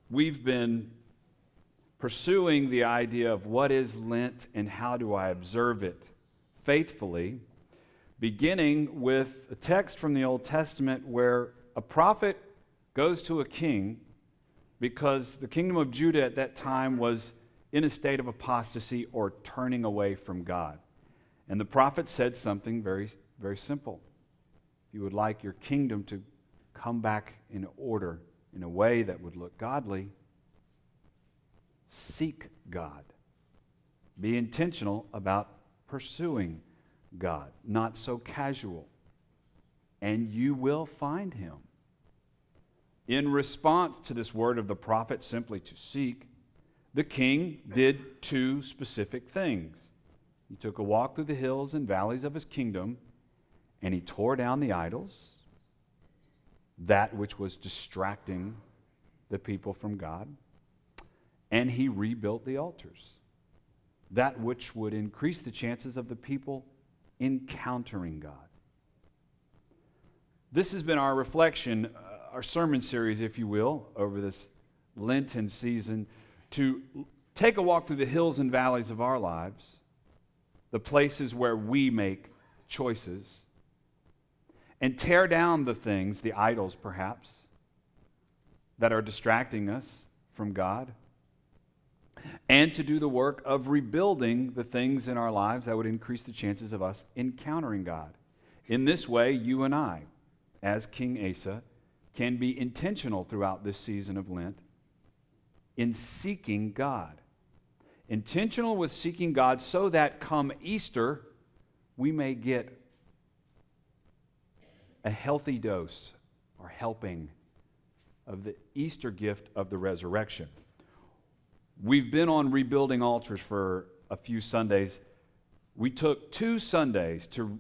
we've been pursuing the idea of what is Lent and how do I observe it faithfully, beginning with a text from the Old Testament where a prophet goes to a king because the kingdom of Judah at that time was in a state of apostasy or turning away from God. And the prophet said something very, very simple. If you would like your kingdom to come back in order in a way that would look godly, seek God. Be intentional about pursuing God, not so casual. And you will find Him. In response to this word of the prophet, simply to seek, the king did two specific things. He took a walk through the hills and valleys of his kingdom, and he tore down the idols, that which was distracting the people from God, and he rebuilt the altars, that which would increase the chances of the people encountering God. This has been our reflection, our sermon series, if you will, over this Lenten season, to take a walk through the hills and valleys of our lives, the places where we make choices, and tear down the things, the idols perhaps, that are distracting us from God, and to do the work of rebuilding the things in our lives that would increase the chances of us encountering God. In this way, you and I, as King Asa, can be intentional throughout this season of Lent in seeking God. Intentional with seeking God so that come Easter, we may get a healthy dose or helping of the Easter gift of the resurrection. We've been on rebuilding altars for a few Sundays. We took 2 Sundays to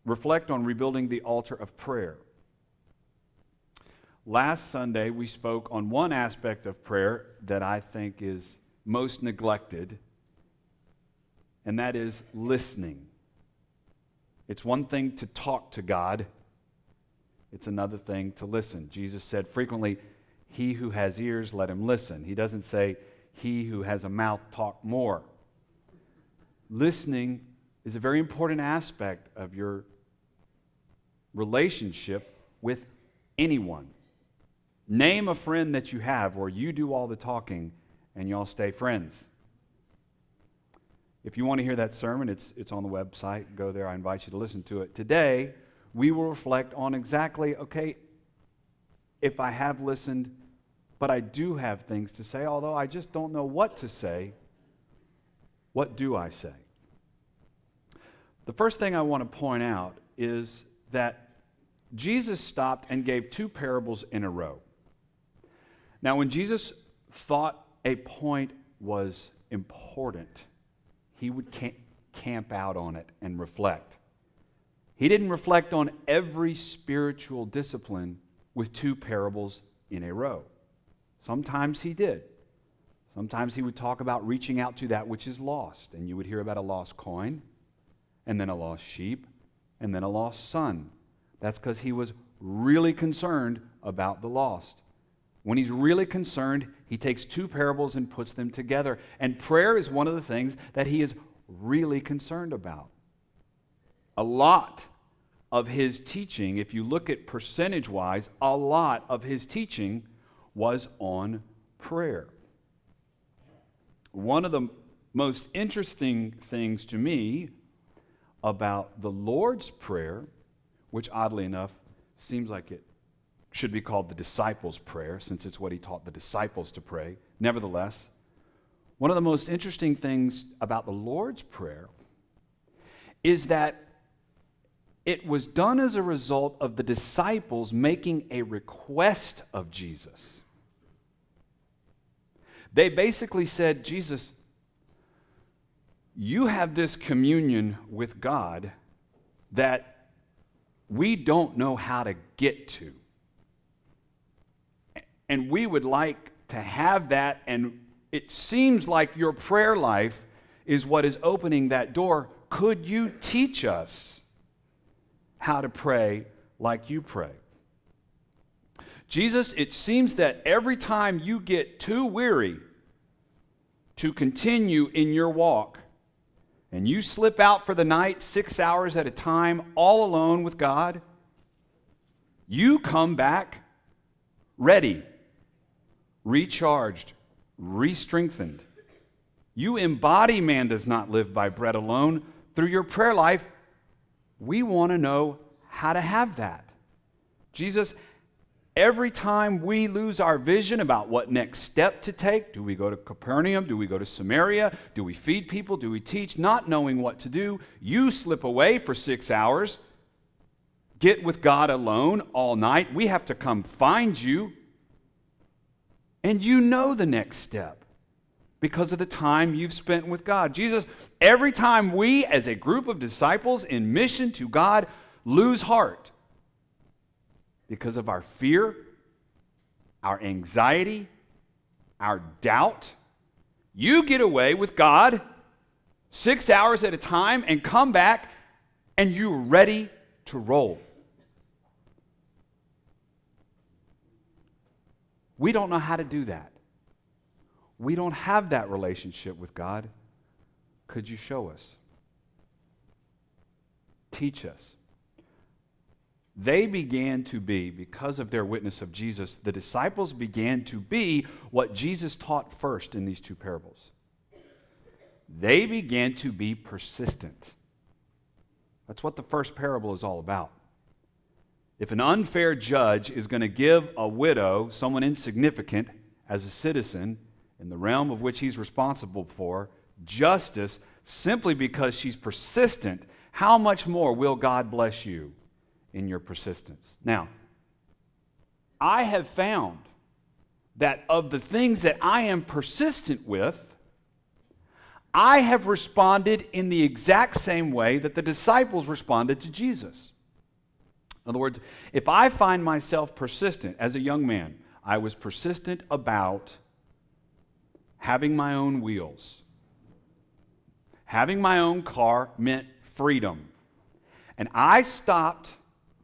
reflect on rebuilding the altar of prayer. Last Sunday, we spoke on one aspect of prayer that I think is most neglected, and that is listening. It's one thing to talk to God. It's another thing to listen. Jesus said frequently, "He who has ears, let him listen." He doesn't say, "He who has a mouth, talk more." Listening is a very important aspect of your relationship with anyone. Name a friend that you have where you do all the talking and y'all stay friends. If you want to hear that sermon, it's on the website. Go there. I invite you to listen to it. Today, we will reflect on exactly, okay, if I have listened, but I do have things to say, although I just don't know what to say, what do I say? The first thing I want to point out is that Jesus stopped and gave 2 parables in a row. Now, when Jesus thought a point was important, he would camp out on it and reflect. He didn't reflect on every spiritual discipline with 2 parables in a row. Sometimes he did. Sometimes he would talk about reaching out to that which is lost, and you would hear about a lost coin, and then a lost sheep, and then a lost son. That's because he was really concerned about the lost. When he's really concerned, he takes 2 parables and puts them together. And prayer is one of the things that he is really concerned about. A lot of his teaching, if you look at percentage-wise, a lot of his teaching was on prayer. One of the most interesting things to me about the Lord's Prayer, which oddly enough seems like it should be called the disciples' prayer, since it's what he taught the disciples to pray. Nevertheless, one of the most interesting things about the Lord's Prayer is that it was done as a result of the disciples making a request of Jesus. They basically said, "Jesus, you have this communion with God that we don't know how to get to. And we would like to have that, and it seems like your prayer life is what is opening that door. Could you teach us how to pray like you pray?" Jesus, it seems that every time you get too weary to continue in your walk, and you slip out for the night 6 hours at a time, all alone with God, you come back ready, recharged, re-strengthened. You embody man does not live by bread alone. Through your prayer life, we want to know how to have that. Jesus, every time we lose our vision about what next step to take, do we go to Capernaum? Do we go to Samaria? Do we feed people? Do we teach? Not knowing what to do, you slip away for 6 hours, get with God alone all night. We have to come find you, and you know the next step because of the time you've spent with God. Jesus, every time we as a group of disciples in mission to God lose heart, because of our fear, our anxiety, our doubt, you get away with God 6 hours at a time and come back and you're ready to roll. We don't know how to do that. We don't have that relationship with God. Could you show us? Teach us. They began to be, because of their witness of Jesus, the disciples began to be what Jesus taught first in these two parables. They began to be persistent. That's what the first parable is all about. If an unfair judge is going to give a widow, someone insignificant, as a citizen in the realm of which he's responsible for, justice simply because she's persistent, how much more will God bless you in your persistence? Now, I have found that of the things that I am persistent with, I have responded in the exact same way that the disciples responded to Jesus. In other words, if I find myself persistent as a young man, I was persistent about having my own wheels. Having my own car meant freedom. And I stopped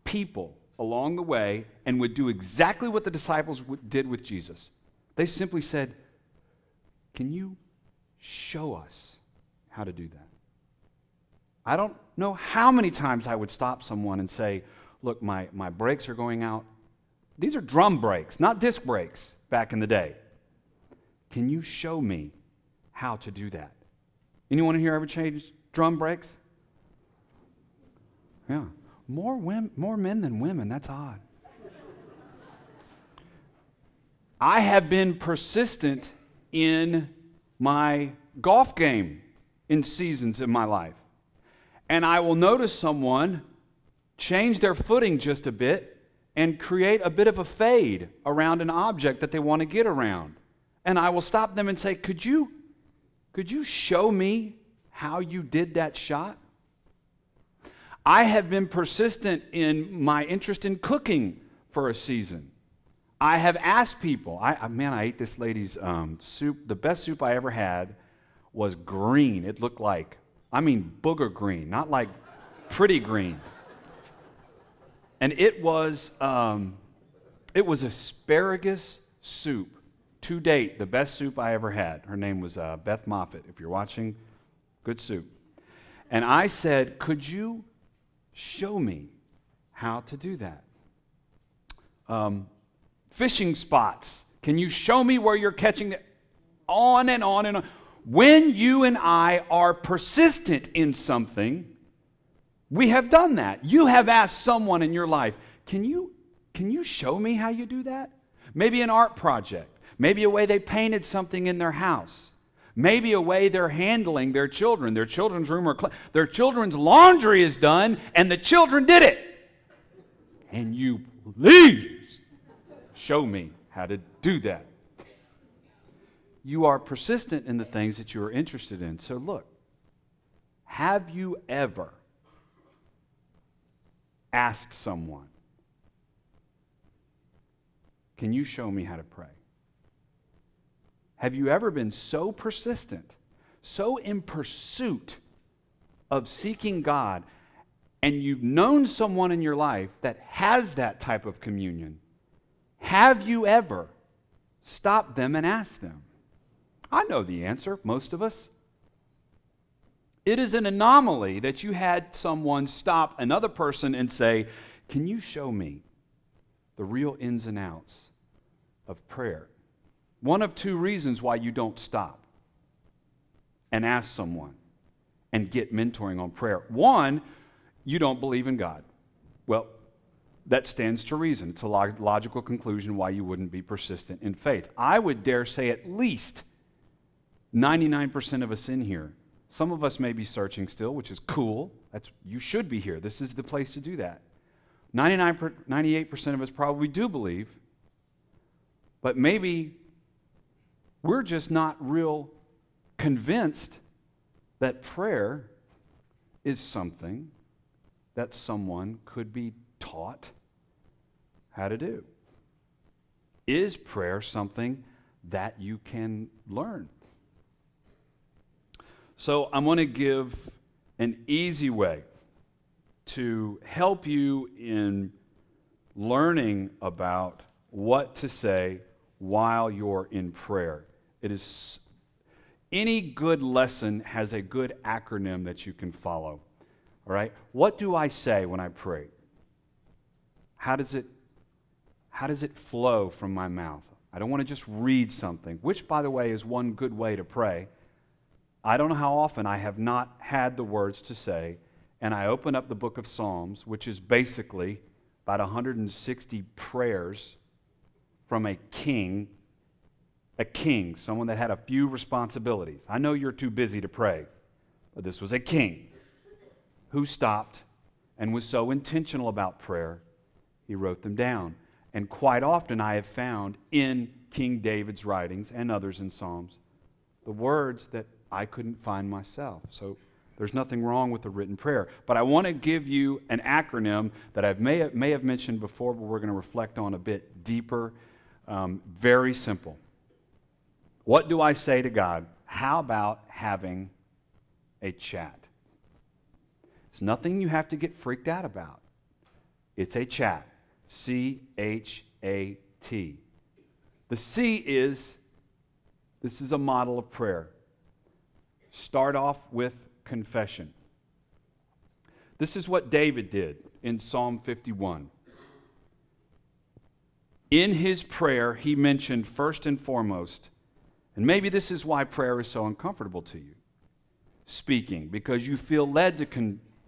people along the way and would do exactly what the disciples did with Jesus. They simply said, "Can you show us how to do that?" I don't know how many times I would stop someone and say, "Look, my brakes are going out." These are drum brakes, not disc brakes back in the day. "Can you show me how to do that?" Anyone in here ever changed drum brakes? Yeah. More men than women. That's odd. I have been persistent in my golf game in seasons in my life. And I will notice someone change their footing just a bit and create a bit of a fade around an object that they want to get around. And I will stop them and say, could you show me how you did that shot? I have been persistent in my interest in cooking for a season. I have asked people, I ate this lady's soup. The best soup I ever had was green. It looked like, booger green, not like pretty green. And it was asparagus soup. To date, the best soup I ever had. Her name was Beth Moffitt. If you're watching, good soup. And I said, could you show me how to do that? Fishing spots. Can you show me where you're catching it? On and on and on. When you and I are persistent in something, we have done that. You have asked someone in your life, can you show me how you do that? Maybe an art project. Maybe a way they painted something in their house. Maybe a way they're handling their children. Their children's room or their children's laundry is done, and the children did it. And you please show me how to do that. You are persistent in the things that you are interested in. So look, have you ever asked someone, can you show me how to pray? Have you ever been so persistent, so in pursuit of seeking God, and you've known someone in your life that has that type of communion, Have you ever stopped them and asked them? I know the answer, most of us. It is an anomaly that you had someone stop another person and say, can you show me the real ins and outs of prayer? One of two reasons why you don't stop and ask someone and get mentoring on prayer. One, you don't believe in God. Well, that stands to reason. It's a logical conclusion why you wouldn't be persistent in faith. I would dare say at least 99% of us in here, some of us may be searching still, which is cool. You should be here. This is the place to do that. 98% of us probably do believe, but maybe we're just not real convinced that prayer is something that someone could be taught how to do. Is prayer something that you can learn? So I'm going to give an easy way to help you in learning about what to say while you're in prayer. Any good lesson has a good acronym that you can follow. All right? What do I say when I pray? How does it flow from my mouth? I don't want to just read something, which, by the way, is one good way to pray. I don't know how often I have not had the words to say, and I open up the book of Psalms, which is basically about 160 prayers from a king, someone that had a few responsibilities. I know you're too busy to pray, but this was a king who stopped and was so intentional about prayer, he wrote them down. And quite often I have found in King David's writings and others in Psalms the words that I couldn't find myself. So there's nothing wrong with a written prayer. But I want to give you an acronym that I may have mentioned before, but we're going to reflect on a bit deeper. Very simple. What do I say to God? How about having a chat? It's nothing you have to get freaked out about. It's a chat. C-H-A-T. The C is, this is a model of prayer. Start off with confession. This is what David did in Psalm 51. In his prayer, he mentioned first and foremost, and maybe this is why prayer is so uncomfortable to you, speaking, because you feel led to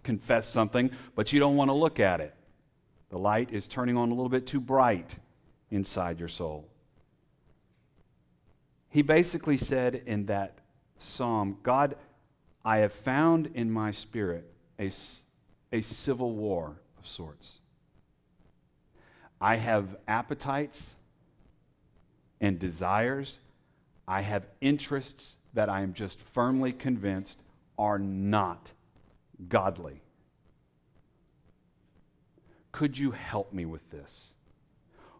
confess something, but you don't want to look at it. The light is turning on a little bit too bright inside your soul. He basically said in that psalm, God, I have found in my spirit a civil war of sorts. I have appetites and desires. I have interests that I am just firmly convinced are not godly. Could you help me with this?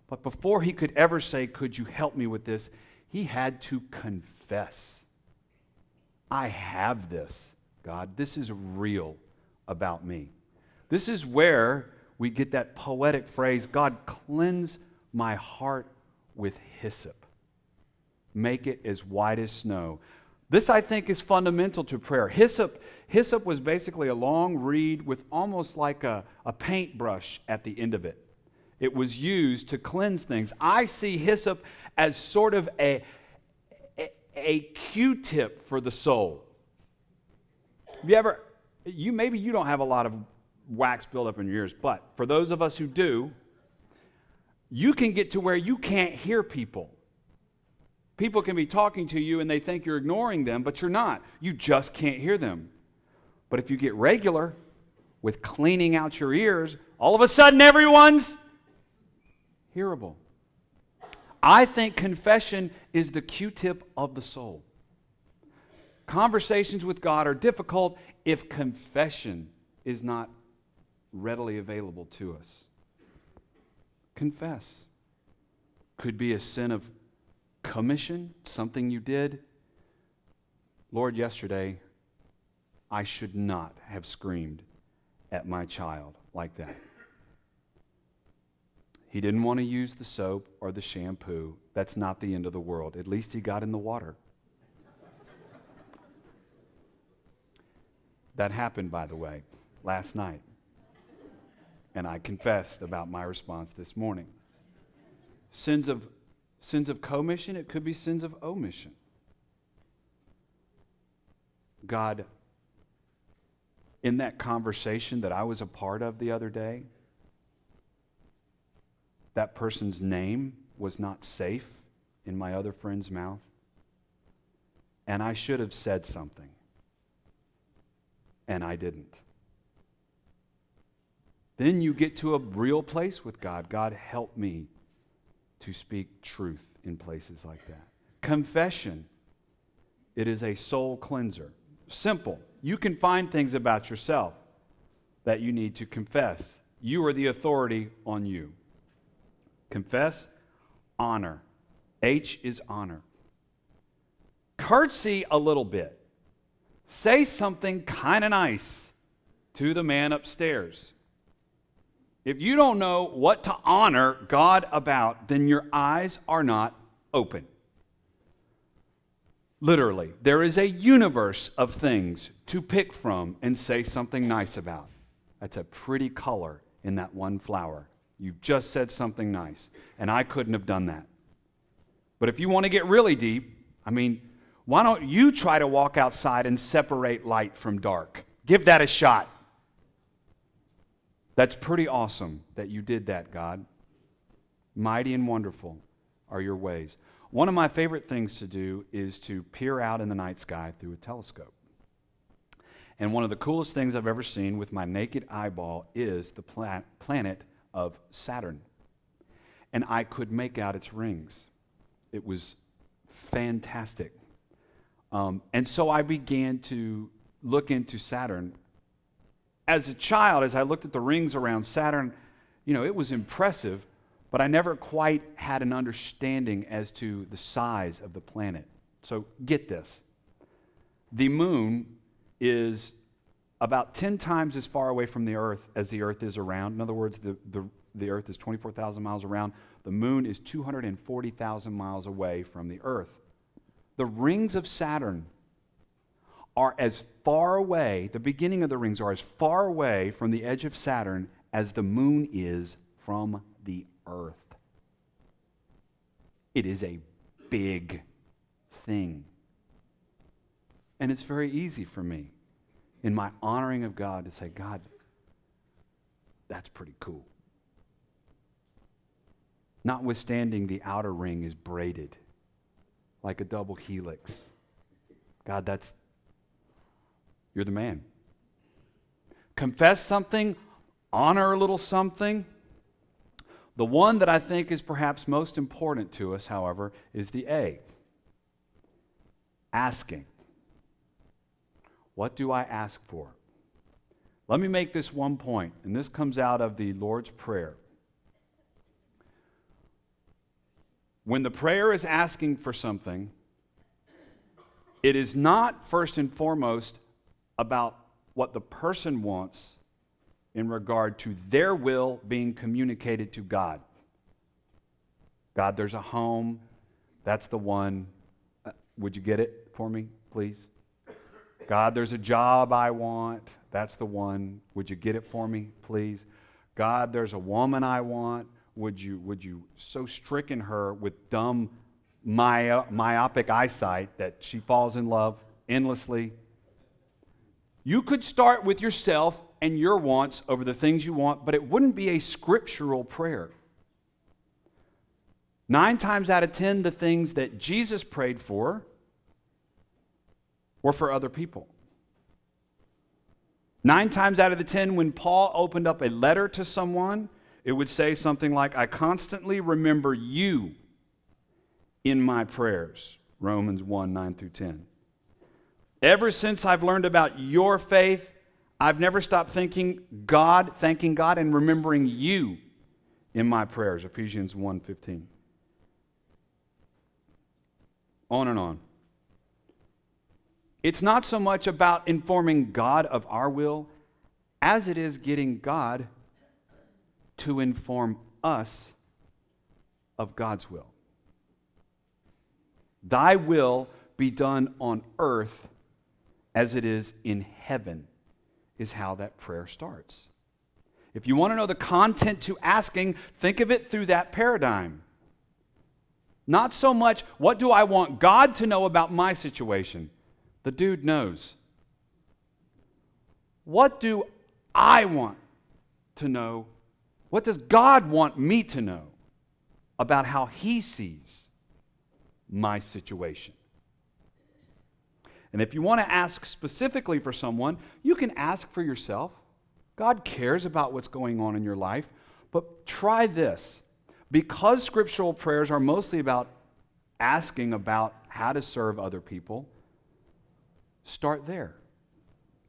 But before he could ever say, could you help me with this, he had to confess. I have this, God. This is real about me. This is where we get that poetic phrase, God, cleanse my heart with hyssop. Make it as white as snow. This, I think, is fundamental to prayer. Hyssop was basically a long reed with almost like a paintbrush at the end of it. It was used to cleanse things. I see hyssop as sort of a Q-tip for the soul. Maybe you don't have a lot of wax buildup in your ears, but for those of us who do, you can get to where you can't hear people. People can be talking to you and they think you're ignoring them, but you're not. You just can't hear them. But if you get regular with cleaning out your ears, all of a sudden everyone's hearable. I think confession is the Q-tip of the soul. Conversations with God are difficult if confession is not readily available to us. Confess. Could be a sin of commission, something you did. Lord, yesterday, I should not have screamed at my child like that. He didn't want to use the soap or the shampoo. That's not the end of the world. At least he got in the water. That happened, by the way, last night. And I confessed about my response this morning. Sins of commission, it could be sins of omission. God, in that conversation that I was a part of the other day, that person's name was not safe in my other friend's mouth. And I should have said something. And I didn't. Then you get to a real place with God. God, help me to speak truth in places like that. Confession, it is a soul cleanser. Simple. You can find things about yourself that you need to confess. You are the authority on you. Confess, honor. H is honor. Curtsy a little bit. Say something kind of nice to the man upstairs. If you don't know what to honor God about, then your eyes are not open. Literally, there is a universe of things to pick from and say something nice about. That's a pretty color in that one flower. You've just said something nice, and I couldn't have done that. But if you want to get really deep, why don't you try to walk outside and separate light from dark? Give that a shot. That's pretty awesome that you did that, God. Mighty and wonderful are your ways. One of my favorite things to do is to peer out in the night sky through a telescope. And one of the coolest things I've ever seen with my naked eyeball is the planet of Saturn. And I could make out its rings. It was fantastic. And so I began to look into Saturn. As a child, as I looked at the rings around Saturn, it was impressive, but I never quite had an understanding as to the size of the planet. So get this. The moon is about 10 times as far away from the earth as the earth is around. In other words, the earth is 24,000 miles around. The moon is 240,000 miles away from the earth. The rings of Saturn are as far away, the beginning of the rings are as far away from the edge of Saturn as the moon is from the earth. It is a big thing. And it's very easy for me, in my honoring of God, to say, God, that's pretty cool. Notwithstanding, the outer ring is braided like a double helix. God, you're the man. Confess something, honor a little something. The one that I think is perhaps most important to us, however, is the A. Asking. What do I ask for? Let me make this one point, and this comes out of the Lord's Prayer. When the prayer is asking for something, it is not first and foremost about what the person wants in regard to their will being communicated to God. God, there's a home. That's the one. Would you get it for me, please? God, there's a job I want. That's the one. Would you get it for me, please? God, there's a woman I want. Would you so stricken her with dumb myopic eyesight that she falls in love endlessly? You could start with yourself and your wants over the things you want, but it wouldn't be a scriptural prayer. 9 times out of 10, the things that Jesus prayed for were for other people. 9 times out of the 10, when Paul opened up a letter to someone, it would say something like, I constantly remember you in my prayers. Romans 1, 9 through 10. Ever since I've learned about your faith, I've never stopped thanking God, and remembering you in my prayers. Ephesians 1, 15. On and on. It's not so much about informing God of our will as it is getting God to inform us of God's will. Thy will be done on earth as it is in heaven, is how that prayer starts. If you want to know the content to asking, think of it through that paradigm. Not so much, what do I want God to know about my situation? The dude knows. What do I want to know? What does God want me to know about how He sees my situation? And if you want to ask specifically for someone, you can ask for yourself. God cares about what's going on in your life. But try this. Because scriptural prayers are mostly about asking about how to serve other people, start there.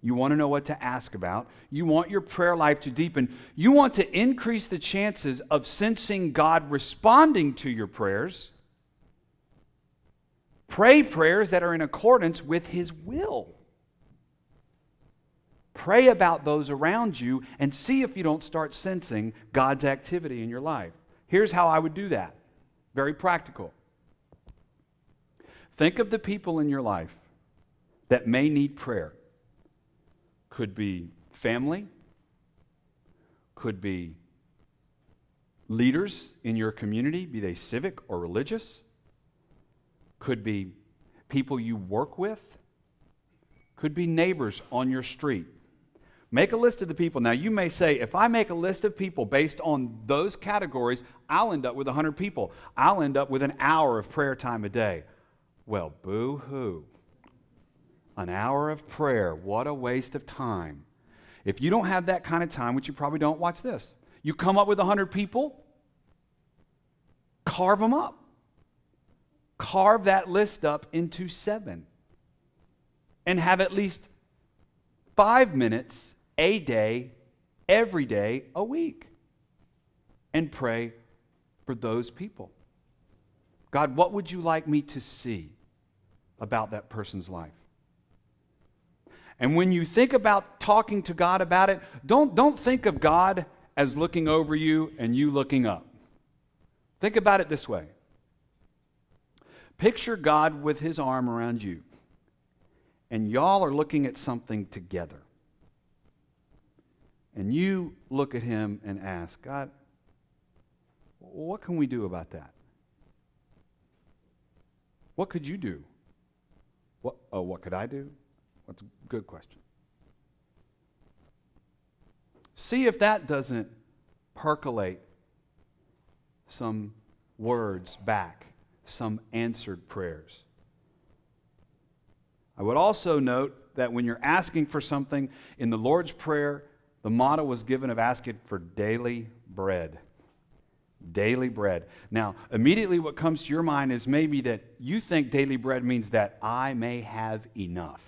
You want to know what to ask about. You want your prayer life to deepen. You want to increase the chances of sensing God responding to your prayers. Pray prayers that are in accordance with His will. Pray about those around you and see if you don't start sensing God's activity in your life. Here's how I would do that. Very practical. Think of the people in your life that may need prayer. Could be family, could be leaders in your community, be they civic or religious, could be people you work with, could be neighbors on your street. Make a list of the people. Now, you may say, if I make a list of people based on those categories, I'll end up with 100 people. I'll end up with an hour of prayer time a day. Well, boo-hoo. An hour of prayer. What a waste of time. If you don't have that kind of time, which you probably don't, watch this. You come up with 100 people, carve them up. Carve that list up into 7. And have at least 5 minutes a day, every day, a week. And pray for those people. God, what would you like me to see about that person's life? And when you think about talking to God about it, don't think of God as looking over you and you looking up. Think about it this way. Picture God with His arm around you, and y'all are looking at something together. And you look at Him and ask, God, what can we do about that? What could you do? What could I do? That's a good question. See if that doesn't percolate some words back, some answered prayers. I would also note that when you're asking for something, in the Lord's Prayer, the motto was given of asking for daily bread. Daily bread. Now, immediately what comes to your mind is maybe that you think daily bread means that I may have enough.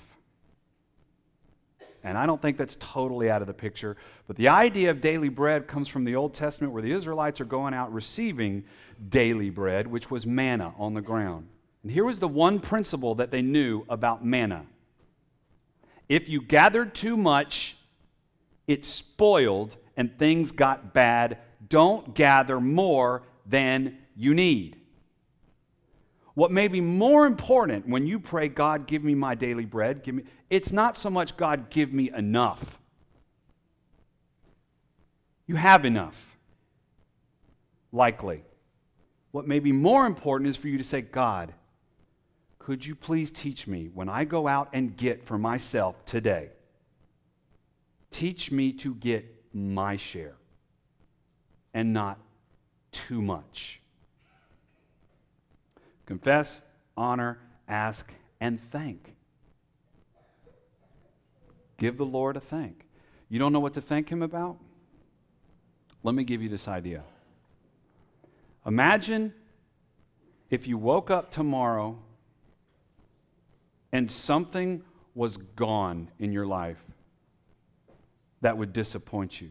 And I don't think that's totally out of the picture. But the idea of daily bread comes from the Old Testament, where the Israelites are going out receiving daily bread, which was manna on the ground. And here was the one principle that they knew about manna. If you gathered too much, it spoiled and things got bad. Don't gather more than you need. What may be more important when you pray, God, give me my daily bread, it's not so much, God, give me enough. You have enough, likely. What may be more important is for you to say, God, could you please teach me when I go out and get for myself today? Teach me to get my share and not too much. Confess, honor, ask, and thank. Give the Lord a thank. You don't know what to thank Him about? Let me give you this idea. Imagine if you woke up tomorrow and something was gone in your life that would disappoint you.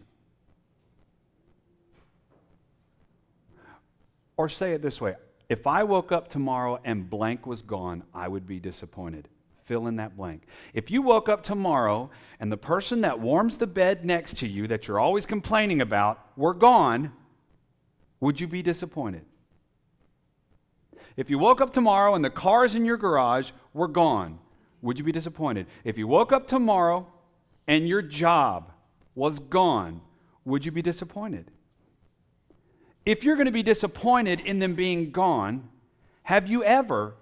Or say it this way. If I woke up tomorrow and blank was gone, I would be disappointed. Fill in that blank. If you woke up tomorrow and the person that warms the bed next to you that you're always complaining about were gone, would you be disappointed? If you woke up tomorrow and the cars in your garage were gone, would you be disappointed? If you woke up tomorrow and your job was gone, would you be disappointed? If you're going to be disappointed in them being gone, have you ever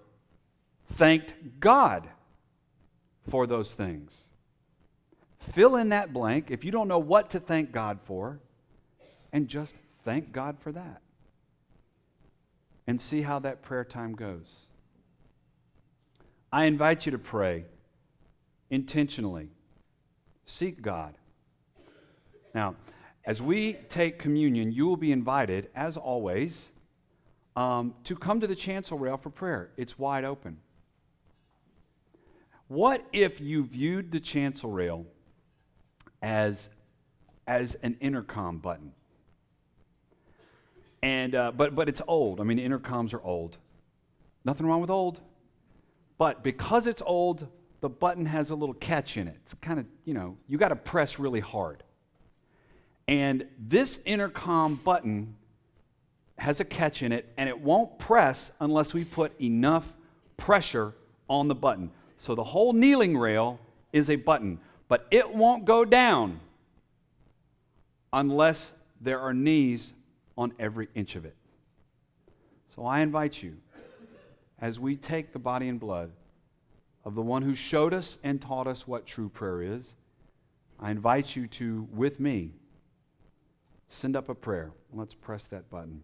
thanked God for those things? Fill in that blank if you don't know what to thank God for, and just thank God for that. And see how that prayer time goes. I invite you to pray intentionally. Seek God. Now, as we take communion, you will be invited, as always, to come to the chancel rail for prayer. It's wide open. What if you viewed the chancel rail as an intercom button? And but it's old. I mean, intercoms are old. Nothing wrong with old. But because it's old, the button has a little catch in it. It's kind of, you got to press really hard. And this intercom button has a catch in it, and it won't press unless we put enough pressure on the button. So the whole kneeling rail is a button, but it won't go down unless there are knees on every inch of it. So I invite you, as we take the body and blood of the one who showed us and taught us what true prayer is, I invite you to, with me, send up a prayer. Let's press that button.